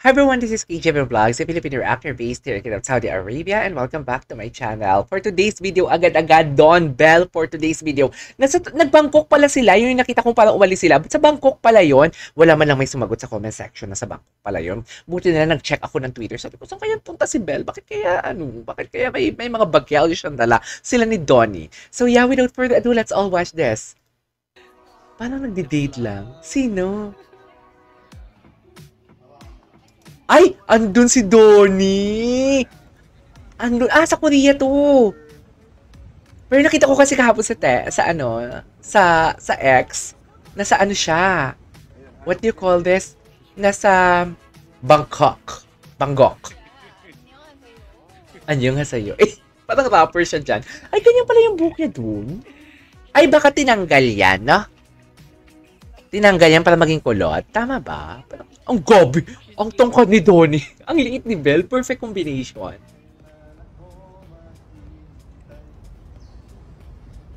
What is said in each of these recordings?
Hi everyone, this is KJB Vlogs, a Filipino actor based here in Saudi Arabia, and welcome back to my channel. For today's video, agad-agad Don Bell for today's video. Nagbangkok pala sila, yung nakita kong parang umalis sila. But sa Bangkok pala yon, wala man lang may sumagot sa comment section na sa Bangkok pala yon. Buti na lang nag-check ako ng Twitter. Sabi ko, saan kaya punta si Bell? Bakit kaya may mga bagel siyang dala? Sila ni Donnie. So yeah, without further ado, let's all watch this. Parang nagdi-date lang. Sino? Ay! Andun si Donnie! Andun. Sa Korea to. Pero nakita ko kasi kahapon sa X, nasa ano siya. What do you call this? Nasa Bangkok. Anyo nga sa'yo. Parang rapper siya dyan. Ay, ganyan pala yung buhok niya dun. Ay, baka tinanggal yan, no? Tinanggal yan para maging kulot. Tama ba? Parang, ang gabi. Ang tungkod ni Donnie. Ang liit ni Bell. Perfect combination.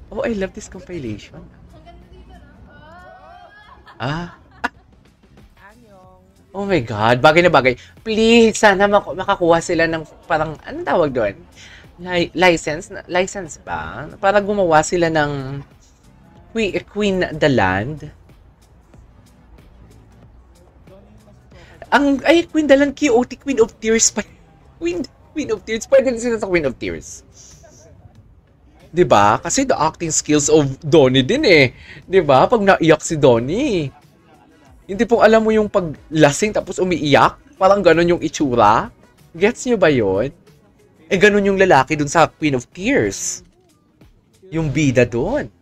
Oh, I love this compilation. Oh my God. Bagay na bagay. Please, sana makakuha sila ng parang, anong tawag doon? License? License ba? Para gumawa sila ng Queen the Land. Queen Dalan QOT, Queen of Tears pa. Queen of Tears. Pwede din sila sa Queen of Tears. Diba? Kasi the acting skills of Donnie din eh. Diba? Pag naiyak si Donnie. Hindi pong alam mo yung paglasing tapos umiiyak. Parang ganun yung itsura. Gets nyo ba yun? Ganun yung lalaki dun sa Queen of Tears. Yung bida dun.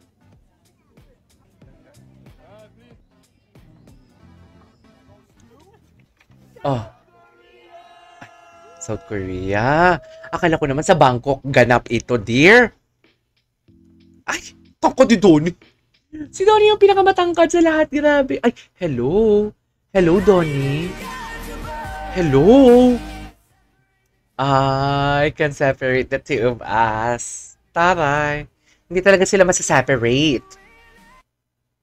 South Korea. Akala ko naman sa Bangkok ganap ito, dear. Ay, tangkad ni Donnie. Si Donnie yung pinakamatangkad sa lahat. Grabe. Ay, hello. Hello, Donnie. Hello. I can separate the two of us. Taray. Hindi talaga sila masa-separate.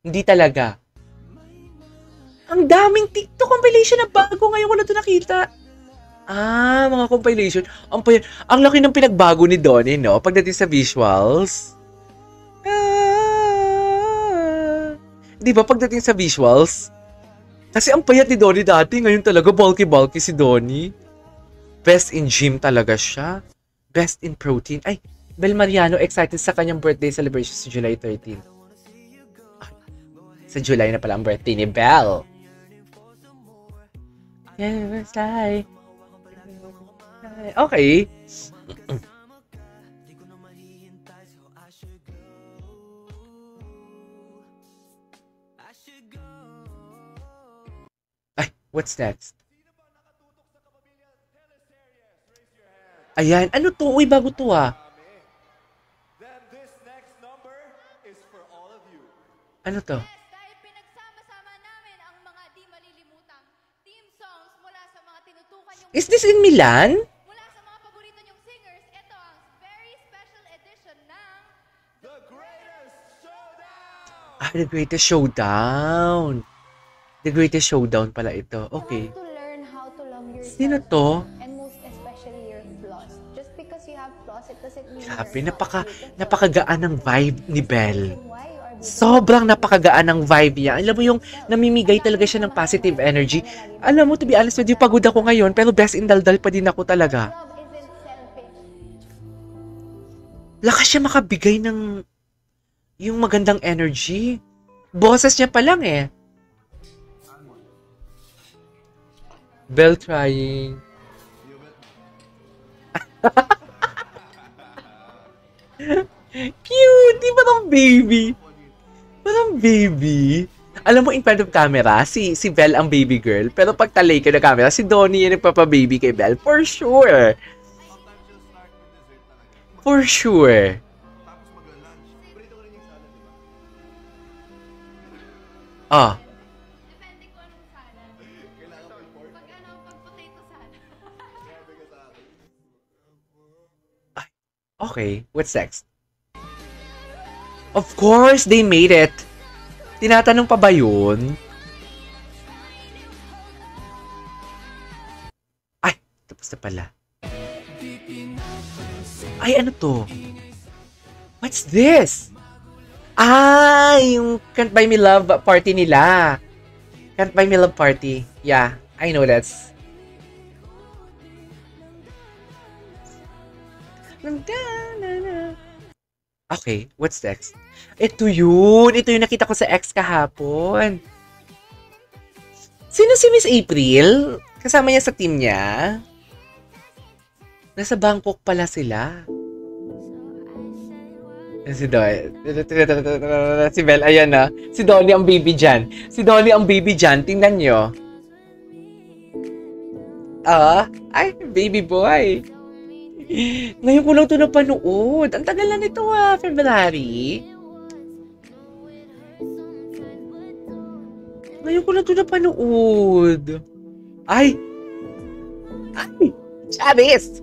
Hindi talaga. Ang daming TikTok compilation na bago. Ngayon ko na ito nakita. Mga compilation. Ang laki ng pinagbago ni Donnie, no? Pagdating sa visuals. Di ba pagdating sa visuals? Kasi ang payat ni Donnie dati. Ngayon talaga bulky si Donnie. Best in gym talaga siya. Best in protein. Ay, Bel Mariano excited sa kanyang birthday celebration sa July 13. Sa July na pala ang birthday ni Belle. Okay. Ay, what's next? Ayan, ano to? Uy, bago to Ano to? Is this in Milan? Mula sa mga paborito niyong singers, ito ang very special edition ng The Greatest Showdown! The Greatest Showdown. The Greatest Showdown pala ito. Okay. To learn how to love yourself. Sino to? And most especially your flaws. Just because you have flaws, it doesn't mean Grabe, napakagaan ng vibe ni Belle. Sobrang napakagaan ng vibe niya. Alam mo yung namimigay talaga siya ng positive energy. Alam mo, to be honest with you, pagod ako ngayon, pero best in daldal pa din ako talaga. Lakas siya makabigay ng yung magandang energy. Boses niya pa lang eh. Bell trying. Cute! Di ba ng baby? Parang baby. Alam mo, in front of camera, si Belle ang baby girl. Pero pag talay ka na camera, si Donnie yung nagpapa-baby kay Belle. For sure. For sure. Okay, what's next? Of course, they made it. Tinatanong pa ba yun? Ay, tapos na pala. Ay, ano to? What's this? Ah, yung Can't Buy Me Love party nila. Can't Buy Me Love party. Yeah, I know that's. Okay, what's next? Ito yun. Ito yung nakita ko sa ex kahapon. Sino si Miss April? Kasama niya sa team niya? Nasa Bangkok pala sila. Si Don. Si Belle, ayan na. Si Donnie ang baby dyan. Si Donnie ang baby dyan. Tingnan nyo. Ay, baby boy. Ngayon ko lang ito napanood. Ang tagal na nito February. Ngayon ko lang ito napanood. Ay! Charis!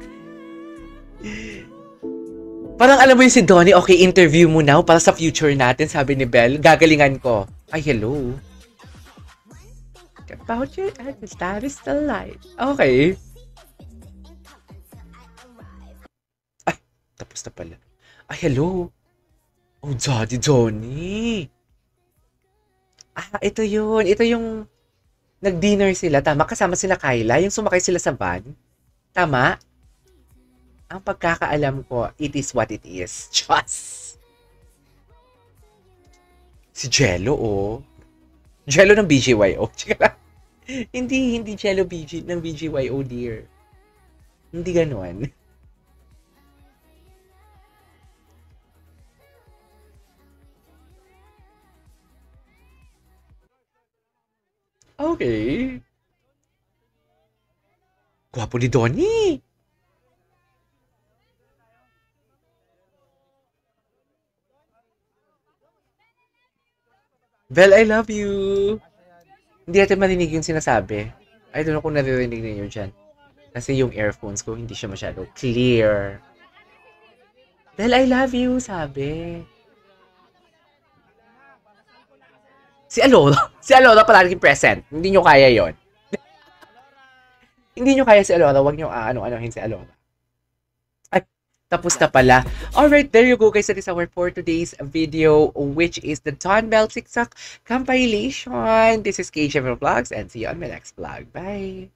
Parang alam mo yung si Donnie, okay, interview mo now para sa future natin, sabi ni Belle. Gagalingan ko. Ay, hello. About your that is the light. Okay. Ay, tapos na pala. Ay, hello. Oh, Daddy Donnie. Ito yun. Ito yung nag-dinner sila. Tama, kasama sila Kyla. Yung sumakay sila sa van. Tama? Ang pagkakaalam ko, it is what it is. Just. Si Jello, Jello ng BGYO. hindi Jello ng BGYO, dear. Hindi ganon. Okay. Gwapo ni Donnie. Belle, I love you. Hindi natin marinig yung sinasabi. I don't know kung naririnig ninyo dyan. Kasi yung earphones ko, hindi siya masyado clear. Belle, I love you, sabi. Si Alora. Si Alora palaging present. Hindi nyo kaya yon. Hindi nyo kaya si Alora. Huwag nyo ano-anohin si Alora. Ay, tapos na pala. Alright, there you go guys. That is our for today's video, which is the Don Bell TikTok compilation. This is KJ Vlogs and see you on my next vlog. Bye!